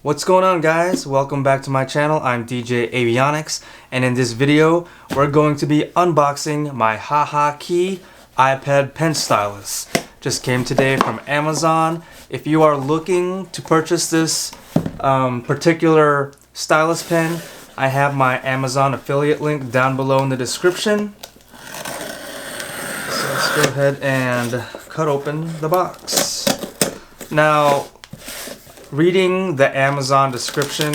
What's going on, guys? Welcome back to my channel. I'm DJ Avionics, and in this video we're going to be unboxing my Hahakee iPad Pen Stylus. Just came today from Amazon. If you are looking to purchase this particular stylus pen, I have my Amazon affiliate link down below in the description. So let's go ahead and cut open the box. Now, reading the Amazon description,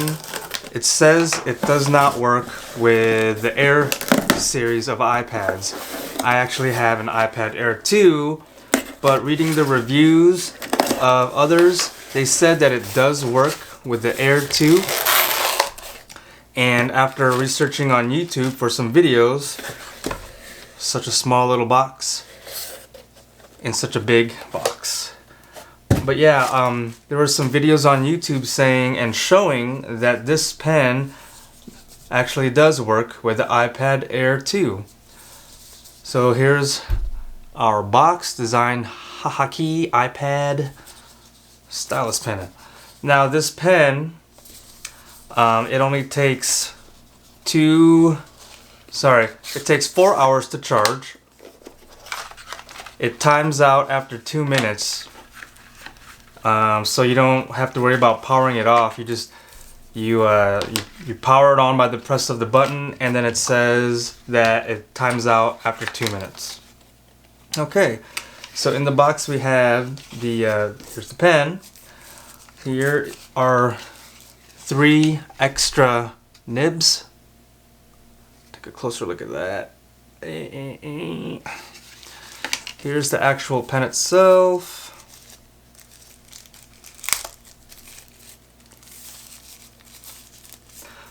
it says it does not work with the Air series of iPads. I actually have an iPad Air 2, but reading the reviews of others, they said that it does work with the Air 2. And after researching on YouTube for some videos, such a small little box in such a big box. But yeah, there were some videos on YouTube saying and showing that this pen actually does work with the iPad Air 2. So here's our box design Hahakee iPad stylus pen. Now this pen, it only takes 4 hours to charge. It times out after 2 minutes. So you don't have to worry about powering it off. You power it on by the press of the button, and then it says that it times out after 2 minutes. Okay, so in the box we have here's the pen. Here are 3 extra nibs. Take a closer look at that. Here's the actual pen itself.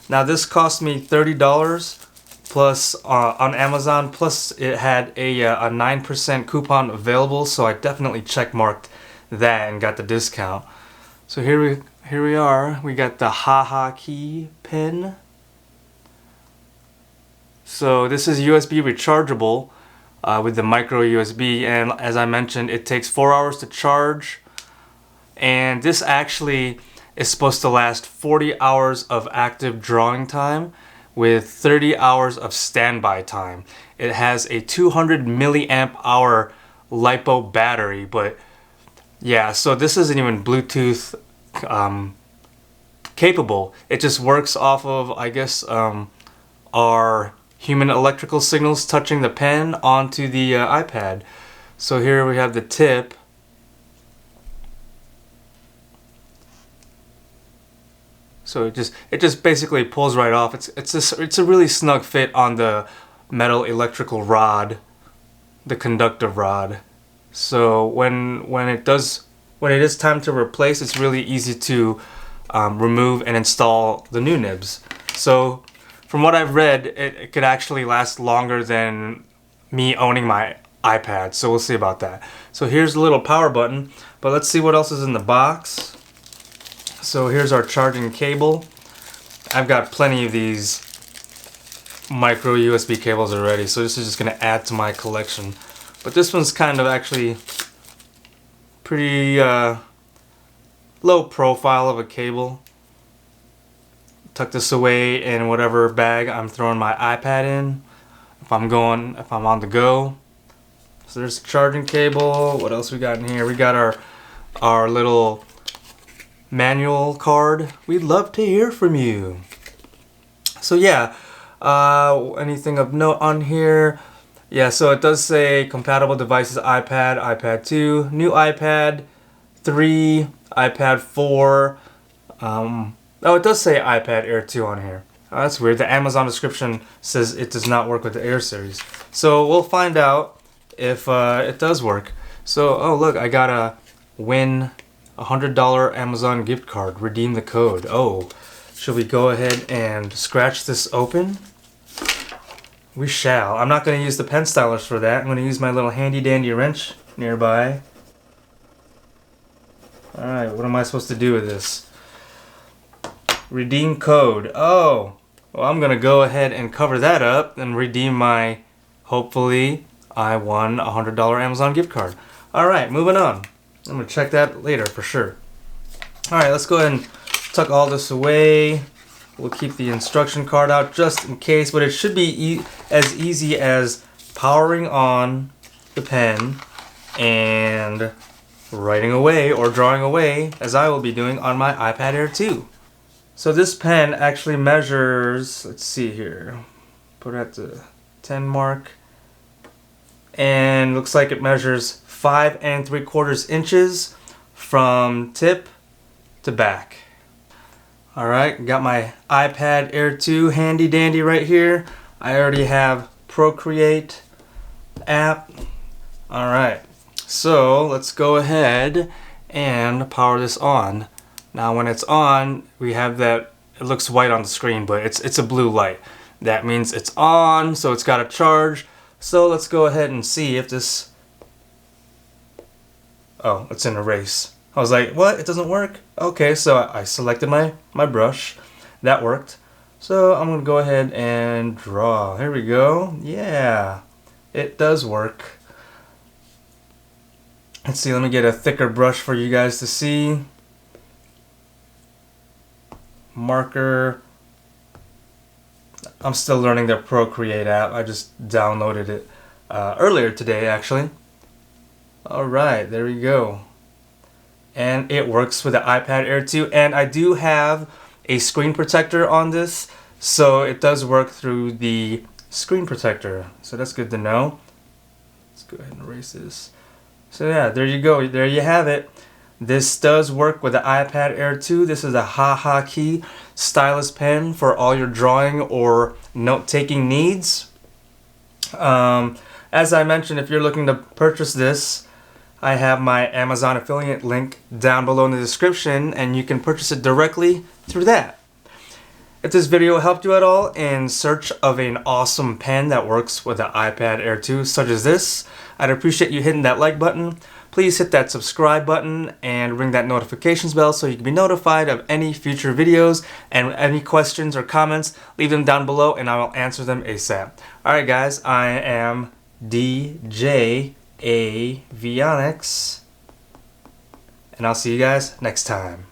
Now this cost me $30 plus on Amazon, plus it had a 9% coupon available, so I definitely checkmarked that and got the discount. So here we are. We got the Hahakee pen. So this is USB rechargeable with the micro USB, and as I mentioned, it takes 4 hours to charge, and this actually is supposed to last 40 hours of active drawing time with 30 hours of standby time. It has a 200 milliamp hour LiPo battery, but yeah, so this isn't even Bluetooth capable. It just works off of, I guess, our human electrical signals touching the pen onto the iPad. So here we have the tip. So it just basically pulls right off. It's a really snug fit on the metal electrical rod, the conductive rod. So when it is time to replace, it's really easy to remove and install the new nibs. So from what I've read, it could actually last longer than me owning my iPad. So we'll see about that. So here's the little power button, but let's see what else is in the box. So here's our charging cable. I've got plenty of these micro USB cables already, so this is just going to add to my collection. But this one's kind of actually pretty low profile of a cable. Tuck this away in whatever bag I'm throwing my iPad in if I'm on the go. So there's the charging cable. What else we got in here? We got our little manual card. We'd love to hear from you. So yeah, anything of note on here? Yeah, so it does say compatible devices: iPad, iPad 2, new iPad 3, iPad 4. Oh, it does say iPad Air 2 on here. Oh, that's weird. The Amazon description says it does not work with the Air series. So we'll find out if it does work. So, oh look, I got a win $100 Amazon gift card. Redeem the code. Oh, should we go ahead and scratch this open? We shall. I'm not going to use the pen stylus for that. I'm going to use my little handy dandy wrench nearby. Alright, what am I supposed to do with this? Redeem code. Oh, well, I'm going to go ahead and cover that up and redeem my, hopefully, I won $100 Amazon gift card. Alright, moving on. I'm going to check that later for sure. Alright, let's go ahead and tuck all this away. We'll keep the instruction card out just in case, but it should be as easy as powering on the pen and writing away or drawing away, as I will be doing on my iPad Air 2. So this pen actually measures, let's see here, put it at the 10 mark, and looks like it measures 5 3/4 inches from tip to back. Alright, got my iPad Air 2 handy dandy right here. I already have Procreate app. Alright, so let's go ahead and power this on. Now when it's on, we have that, it looks white on the screen, but it's a blue light. That means it's on, so it's got a charge. So let's go ahead and see if this, oh, it's in erase. I was like, what? It doesn't work? Okay, so I selected my brush. That worked. So I'm going to go ahead and draw. Here we go. Yeah, it does work. Let's see, let me get a thicker brush for you guys to see. Marker. I'm still learning the Procreate app. I just downloaded it earlier today, actually. Alright, there we go. And it works with the iPad Air 2. And I do have a screen protector on this, so it does work through the screen protector. So that's good to know. Let's go ahead and erase this. So yeah, there you go. There you have it. This does work with the iPad Air 2. This is a Hahakee stylus pen for all your drawing or note-taking needs. As I mentioned, if you're looking to purchase this, I have my Amazon affiliate link down below in the description, and you can purchase it directly through that. If this video helped you at all in search of an awesome pen that works with the iPad Air 2 such as this, I'd appreciate you hitting that like button. Please hit that subscribe button and ring that notifications bell so you can be notified of any future videos, and any questions or comments, leave them down below and I will answer them ASAP. Alright guys, I am DJ Avionics, and I'll see you guys next time.